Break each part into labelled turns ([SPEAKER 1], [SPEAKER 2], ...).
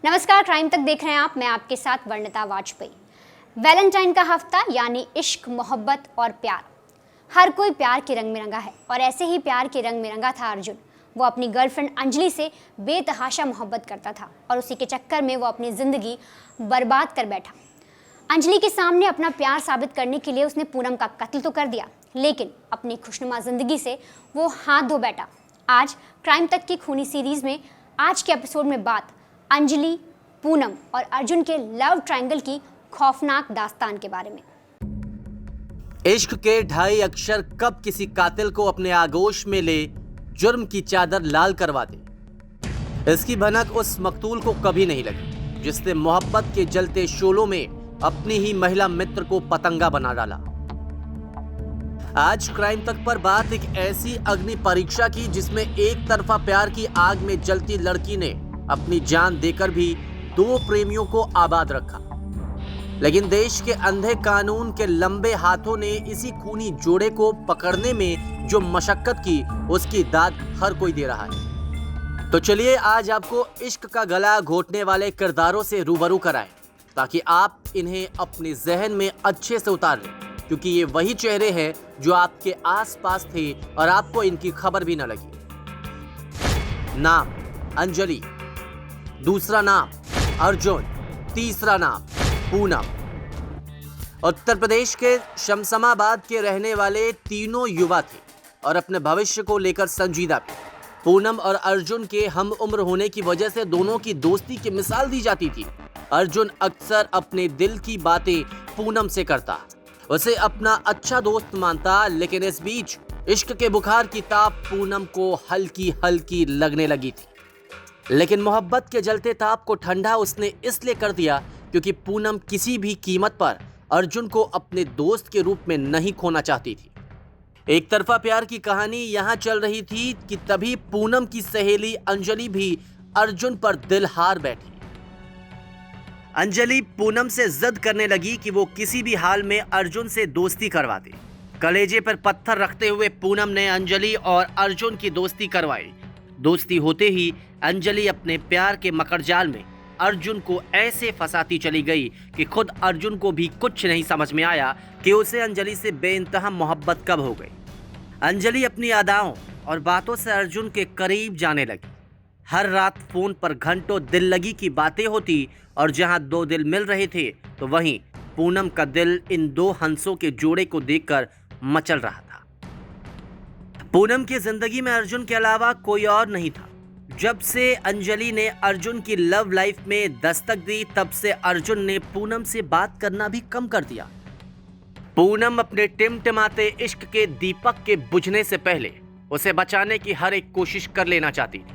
[SPEAKER 1] नमस्कार, क्राइम तक देख रहे हैं आप। मैं आपके साथ वर्णिता वाजपेयी। वैलेंटाइन का हफ्ता यानी इश्क, मोहब्बत और प्यार। हर कोई प्यार के रंग में रंगा है और ऐसे ही प्यार के रंग में रंगा था अर्जुन। वो अपनी गर्लफ्रेंड अंजलि से बेतहाशा मोहब्बत करता था और उसी के चक्कर में वो अपनी ज़िंदगी बर्बाद कर बैठा। अंजलि के सामने अपना प्यार साबित करने के लिए उसने पूनम का कत्ल तो कर दिया, लेकिन अपनी खुशनुमा ज़िंदगी से वो हाथ धो बैठा। आज क्राइम तक की खूनी सीरीज़ में आज के एपिसोड में बात अंजलि, पूनम और अर्जुन के लव ट्रायंगल की खौफनाक दास्तान के बारे में।
[SPEAKER 2] इश्क के 2.5 अक्षर कब किसी कातिल को अपने आगोश में ले जुर्म की चादर लाल करवा दे, इसकी भनक उस मकतूल को कभी नहीं लगी जिसने मोहब्बत के जलते शोलों में अपनी ही महिला मित्र को पतंगा बना डाला। आज क्राइम तक पर बात एक ऐसी अग्नि परीक्षा की जिसमें एक तरफा प्यार की आग में जलती लड़की ने अपनी जान देकर भी 2 प्रेमियों को आबाद रखा, लेकिन देश के अंधे कानून के लंबे हाथों ने इसी खूनी जोड़े को पकड़ने में जो मशक्कत की उसकी दाद हर कोई दे रहा है। तो चलिए आज आपको इश्क का गला घोटने वाले किरदारों से रूबरू कराएं ताकि आप इन्हें अपने जहन में अच्छे से उतार लें, क्योंकि ये वही चेहरे हैं जो आपके आसपास थे और आपको इनकी खबर भी न लगी। नाम अंजलि, दूसरा नाम अर्जुन, तीसरा नाम पूनम। उत्तर प्रदेश के शमशमाबाद के रहने वाले तीनों युवा थे और अपने भविष्य को लेकर संजीदा थे। पूनम और अर्जुन के हम उम्र होने की वजह से दोनों की दोस्ती की मिसाल दी जाती थी। अर्जुन अक्सर अपने दिल की बातें पूनम से करता, उसे अपना अच्छा दोस्त मानता, लेकिन इस बीच इश्क के बुखार की ताप पूनम को हल्की हल्की लगने लगी थी। लेकिन मोहब्बत के जलते ताप को ठंडा उसने इसलिए कर दिया क्योंकि पूनम किसी भी कीमत पर अर्जुन को अपने दोस्त के रूप में नहीं खोना चाहती थी। एक तरफा प्यार की कहानी यहाँ चल रही थी कि तभी पूनम की सहेली अंजलि भी अर्जुन पर दिल हार बैठी। अंजलि पूनम से जिद करने लगी कि वो किसी भी हाल में अर्जुन से दोस्ती करवा दे। कलेजे पर पत्थर रखते हुए पूनम ने अंजलि और अर्जुन की दोस्ती करवाई। दोस्ती होते ही अंजलि अपने प्यार के मकड़जाल में अर्जुन को ऐसे फंसाती चली गई कि खुद अर्जुन को भी कुछ नहीं समझ में आया कि उसे अंजलि से बेइंतहा मोहब्बत कब हो गई। अंजलि अपनी अदाओं और बातों से अर्जुन के करीब जाने लगी। हर रात फोन पर घंटों दिल लगी की बातें होती और जहां 2 दिल मिल रहे थे तो वहीं पूनम का दिल इन 2 हंसों के जोड़े को देखकर मचल रहा था। पूनम की जिंदगी में अर्जुन के अलावा कोई और नहीं था। जब से अंजलि ने अर्जुन की लव लाइफ में दस्तक दी तब से अर्जुन ने पूनम से बात करना भी कम कर दिया। पूनम अपने टिमटिमाते इश्क के दीपक के बुझने से पहले उसे बचाने की हर एक कोशिश कर लेना चाहती थी,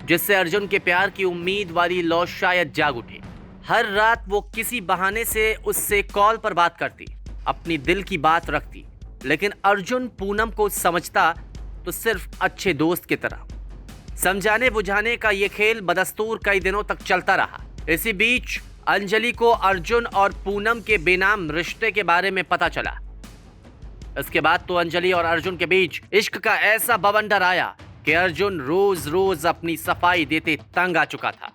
[SPEAKER 2] जिससे अर्जुन के प्यार की उम्मीद वाली लौ शायद जाग उठे। हर रात वो किसी बहाने से उससे कॉल पर बात करती, अपनी दिल की बात रखती, लेकिन अर्जुन पूनम को समझता तो सिर्फ अच्छे दोस्त की तरह। समझाने बुझाने का ये खेल बदस्तूर कई दिनों तक चलता रहा। इसी बीच अंजलि को अर्जुन और पूनम के बेनाम रिश्ते के बारे में पता चला। इसके बाद तो अंजलि और अर्जुन के बीच इश्क का ऐसा बवंडर आया कि अर्जुन रोज रोज अपनी सफाई देते तंग आ चुका था।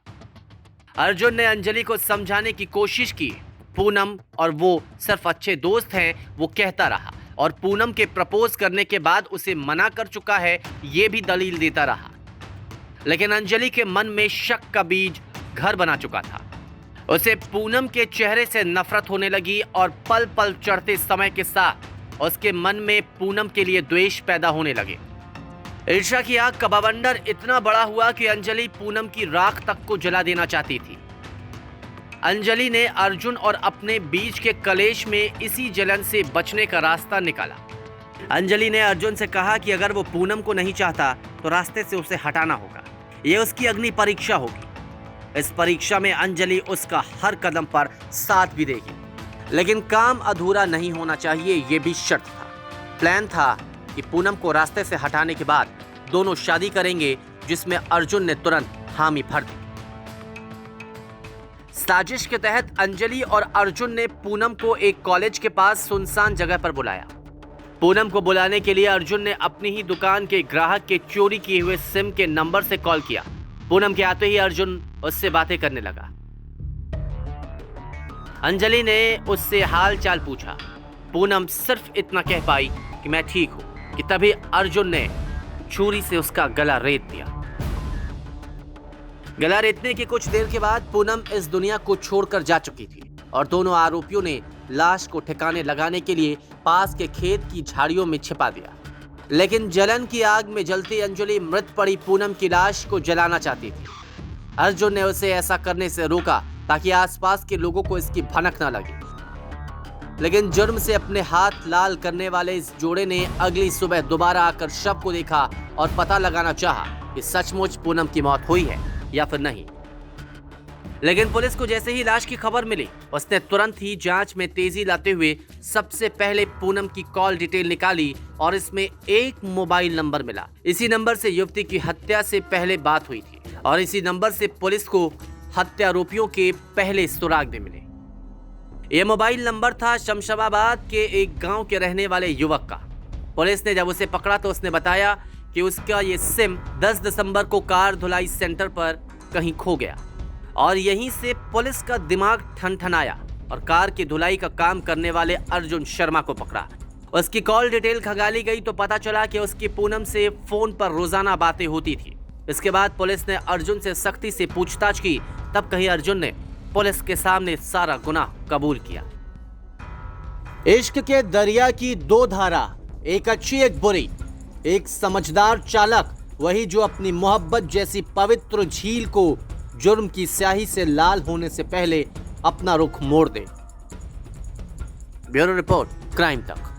[SPEAKER 2] अर्जुन ने अंजलि को समझाने की कोशिश की, पूनम और वो सिर्फ अच्छे दोस्त हैं वो कहता रहा, और पूनम के प्रपोज करने के बाद उसे मना कर चुका है ये भी दलील देता रहा। लेकिन अंजलि के मन में शक का बीज घर बना चुका था। उसे पूनम के चेहरे से नफरत होने लगी और पल पल चढ़ते समय के साथ उसके मन में पूनम के लिए द्वेष पैदा होने लगे। ईर्ष्या की आग का बवंडर इतना बड़ा हुआ कि अंजलि पूनम की राख तक को जला देना चाहती थी। अंजलि ने अर्जुन और अपने बीच के कलेश में इसी जलन से बचने का रास्ता निकाला। अंजलि ने अर्जुन से कहा कि अगर वो पूनम को नहीं चाहता तो रास्ते से उसे हटाना होगा। ये उसकी अग्नि परीक्षा होगी। इस परीक्षा में अंजलि उसका हर कदम पर साथ भी देगी, लेकिन काम अधूरा नहीं होना चाहिए, ये भी शर्त था। प्लान था कि पूनम को रास्ते से हटाने के बाद दोनों शादी करेंगे, जिसमें अर्जुन ने तुरंत हामी भर दी। साजिश के तहत अंजलि और अर्जुन ने पूनम को एक कॉलेज के पास सुनसान जगह पर बुलाया। पूनम को बुलाने के लिए अर्जुन ने अपनी ही दुकान के ग्राहक के चोरी किए हुए सिम के नंबर से कॉल किया। पूनम के आते ही अर्जुन उससे बातें करने लगा। अंजलि ने उससे हाल चाल पूछा। पूनम सिर्फ इतना कह पाई कि मैं ठीक हूं कि तभी अर्जुन ने छुरी से उसका गला रेत दिया। गला रेतने के कुछ देर के बाद पूनम इस दुनिया को छोड़कर जा चुकी थी और दोनों आरोपियों ने लाश को ठिकाने लगाने के लिए पास के खेत की झाड़ियों में छिपा दिया। लेकिन जलन की आग में जलती अंजलि मृत पड़ी पूनम की लाश को जलाना चाहती थी। अर्जुन ने उसे ऐसा करने से रोका ताकि आसपास के लोगों को इसकी भनक न लगे। लेकिन जुर्म से अपने हाथ लाल करने वाले इस जोड़े ने अगली सुबह दोबारा आकर शव को देखा और पता लगाना चाहा कि सचमुच पूनम की मौत हुई है या फिर नहीं। लेकिन पुलिस को जैसे ही लाश की खबर मिली, उसने तुरंत ही जांच में तेजी लाते हुए सबसे पहले पूनम की कॉल डिटेल निकाली और इसमें एक मोबाइल नंबर मिला। इसी नंबर से युवती की हत्या से पहले बात हुई थी और इसी नंबर से पुलिस को हत्यारोपियों के पहले सुराग भी मिले। यह मोबाइल नंबर था शमशाबाद के एक गांव के रहने वाले युवक का। पुलिस ने जब उसे पकड़ा तो उसने बताया कि उसका ये सिम 10 दिसंबर को कार धुलाई सेंटर पर कहीं खो गया और यहीं से पुलिस का दिमाग ठनठनाया और कार की धुलाई का काम करने वाले अर्जुन शर्मा को पकड़ा। उसकी कॉल डिटेल खंगाली गई तो पता चला कि उसकी पूनम से फोन पर रोजाना बातें होती थी। इसके बाद पुलिस ने अर्जुन से सख्ती से पूछताछ की, तब कहीं अर्जुन ने पुलिस के सामने सारा गुनाह कबूल किया। इश्क के दरिया की दो धारा, एक अच्छी एक बुरी, एक समझदार चालक वही जो अपनी मोहब्बत जैसी पवित्र झील को जुर्म की स्याही से लाल होने से पहले अपना रुख मोड़ दे। ब्यूरो रिपोर्ट, क्राइम तक।